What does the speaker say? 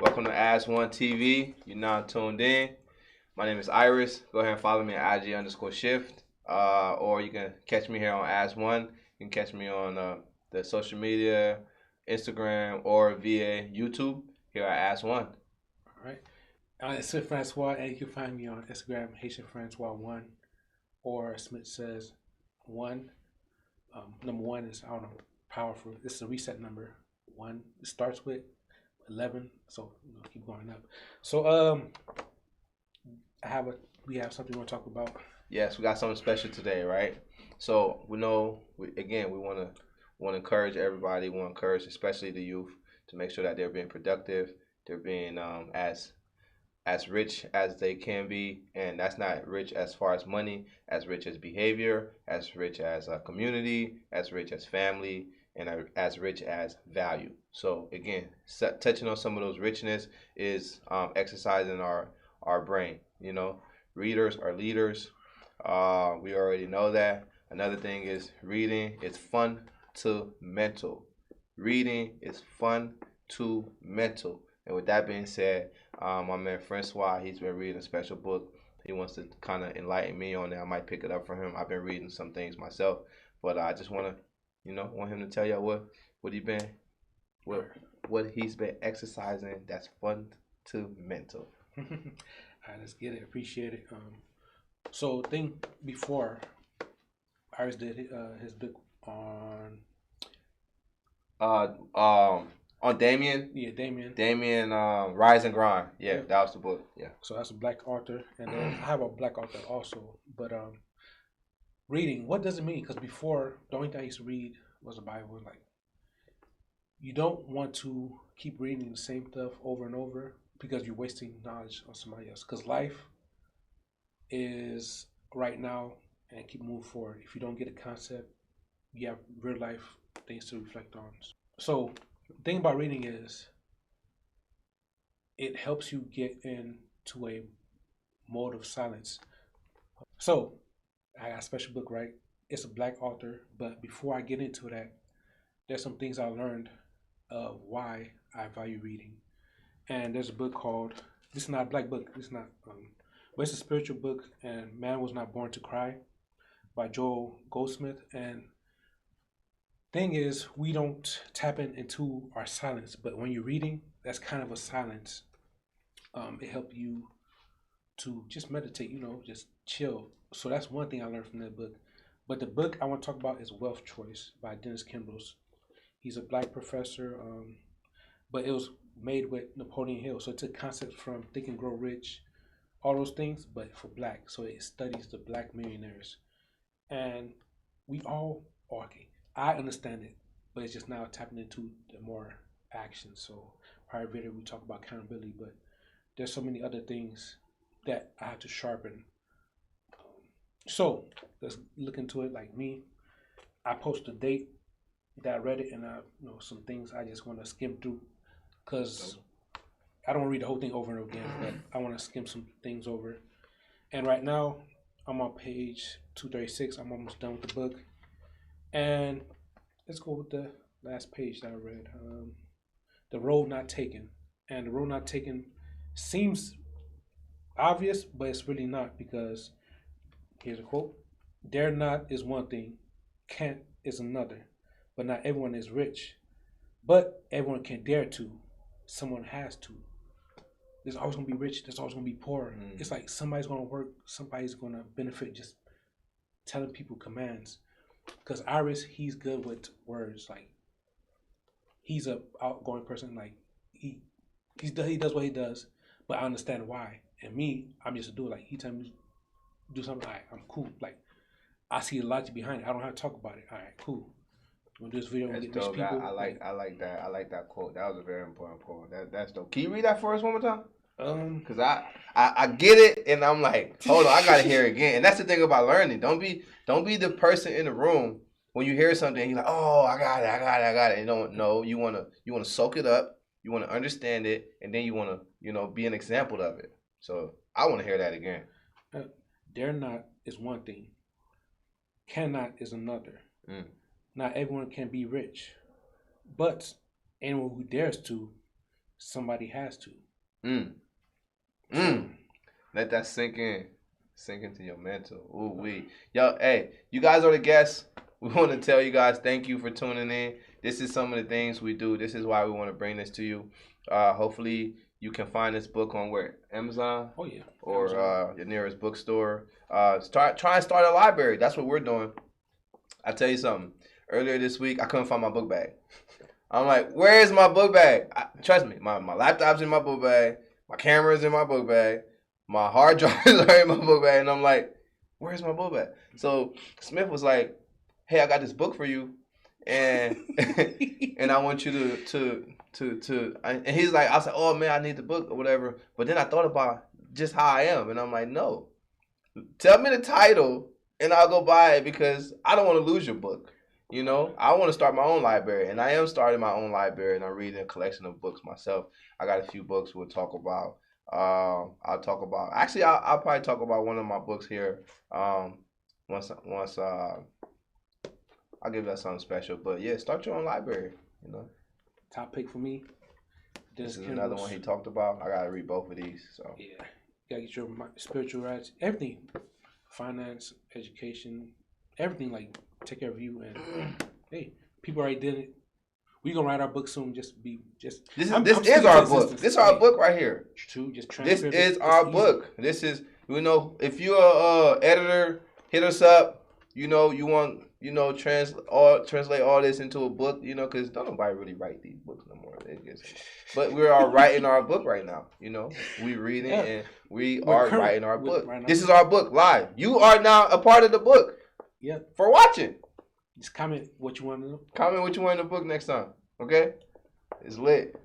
Welcome to As One TV. You're now tuned in. My name is Iris. Go ahead and follow me at IG_shift. Or you can catch me here on As One. You can catch me on the social media, Instagram, or via YouTube here at As One. All right. It's Smith Francois, and you can find me on Instagram, Haitian Francois1, or Smith says 1. Number 1 is, I don't know, powerful. This is a reset number. 1. It starts with 11, so keep going up. So we have something we want to talk about. Yes, we got something special today, right? So we know, we want to encourage everybody. We want to encourage, especially the youth, to make sure that they're being productive. They're being as rich as they can be, and that's not rich as far as money, as rich as behavior, as rich as a community, as rich as family, and as rich as value. So again, touching on some of those richness is exercising our brain. Readers are leaders. We already know that. Another thing is reading is fun to mental. Reading is fun to mental. And with that being said, my man Francois, he's been reading a special book. He wants to kind of enlighten me on that. I might pick it up for him. I've been reading some things myself, but I just want to, want him to tell y'all what he been, what he's been exercising. That's fun to mental. All right, let's get it. Appreciate it. So thing before, Iris did his book on On Damien. Yeah, Damien. Damien, Rise and Grind. Yeah, that was the book. Yeah. So that's a black author, and then I have a black author also. But reading, what does it mean? Because before, the only thing I used to read was the Bible. Like, you don't want to keep reading the same stuff over and over because you're wasting knowledge on somebody else. Because life is right now and keep moving forward. If you don't get a concept, you have real life things to reflect on. So the thing about reading is it helps you get into a mode of silence. So I got a special book, right? It's a black author, but before I get into that, there's some things I learned of why I value reading. And there's a book called, this is not a black book, it's not, but it's a spiritual book, and Man Was Not Born to Cry by Goldsmith. And thing is, we don't tap into our silence, but when you're reading, that's kind of a silence. It helps you to just meditate, just chill. So that's one thing I learned from that book. But the book I want to talk about is Wealth Choice by Dennis Kimbro. He's a black professor, but it was made with Napoleon Hill. So it took concepts from Think and Grow Rich, all those things, but for black. So it studies the black millionaires. And we all, okay, I understand it, but it's just now tapping into the more action. So prior video we talk about accountability, but there's so many other things that I have to sharpen. So let's look into it. Like me, I post a date that I read it, and some things I just want to skim through because I don't read the whole thing over and over again, but I want to skim some things over. And right now I'm on page 236. I'm almost done with the book, and let's go with the last page that I read. The Road Not Taken. And the road not taken seems obvious, but it's really not, because here's a quote: "Dare not is one thing, can't is another, but not everyone is rich. But everyone can dare to. Someone has to. There's always gonna be rich. There's always gonna be poor. It's like somebody's gonna work. Somebody's gonna benefit just telling people commands. Because Iris, he's good with words. Like, he's a outgoing person. Like, he does what he does, but I understand why. And me, I'm just a dude. Like, he tell me do something, all right, I'm cool. Like, I see the logic behind it. I don't have to talk about it. All right, cool. We'll do this video and get rich people. I like that. I like that quote. That was a very important quote. That's dope. Can you read that for us one more time? Cause I get it, and I'm like, hold on, I gotta hear it again. And that's the thing about learning. Don't be the person in the room when you hear something and you're like, oh, I got it. And you wanna soak it up. You wanna understand it, and then you wanna be an example of it. So I wanna hear that again. Dare not is one thing. Cannot is another. Not everyone can be rich, but anyone who dares to somebody has to. Mm. Mm. Let that sink in. Sink into your mental. Ooh wee. Yo, hey, you guys are the guests. We want to tell you guys thank you for tuning in. This is some of the things we do. This is why we want to bring this to you. Hopefully you can find this book on where? Amazon? Oh yeah. Or Amazon. your nearest bookstore. Try and start a library. That's what we're doing. I tell you something. Earlier this week, I couldn't find my book bag. I'm like, where is my book bag? Trust me, my laptop's in my book bag. My camera's in my book bag. My hard drives are in my book bag. And I'm like, where's my book bag? So Smith was like, hey, I got this book for you. And and I want you and he's like, I was like, oh man, I need the book or whatever. But then I thought about just how I am. And I'm like, no. Tell me the title and I'll go buy it because I don't want to lose your book. You know, I want to start my own library, and I am starting my own library, and I'm reading a collection of books myself. I got a few books we'll talk about. I'll talk about. Actually, I'll probably talk about one of my books here. Once I'll give that something special. But yeah, start your own library. You know, Top pick for me. this is another one he talked about. I gotta read both of these. So Yeah, you gotta get your spiritual rights, everything, finance, education, everything. Like take care of you and hey, people already did it. We gonna write our book soon. This is our book. This is our book right here. True, just this is our book. This is if you're a editor, hit us up. You know you want translate all this into a book. You know because don't nobody really write these books no more. But we are writing our book right now. You know we reading and we're writing our book. Right this is our book live. You are now a part of the book. Yeah. For watching. Just comment what you want to know. Comment what you want in the book next time. Okay? It's lit.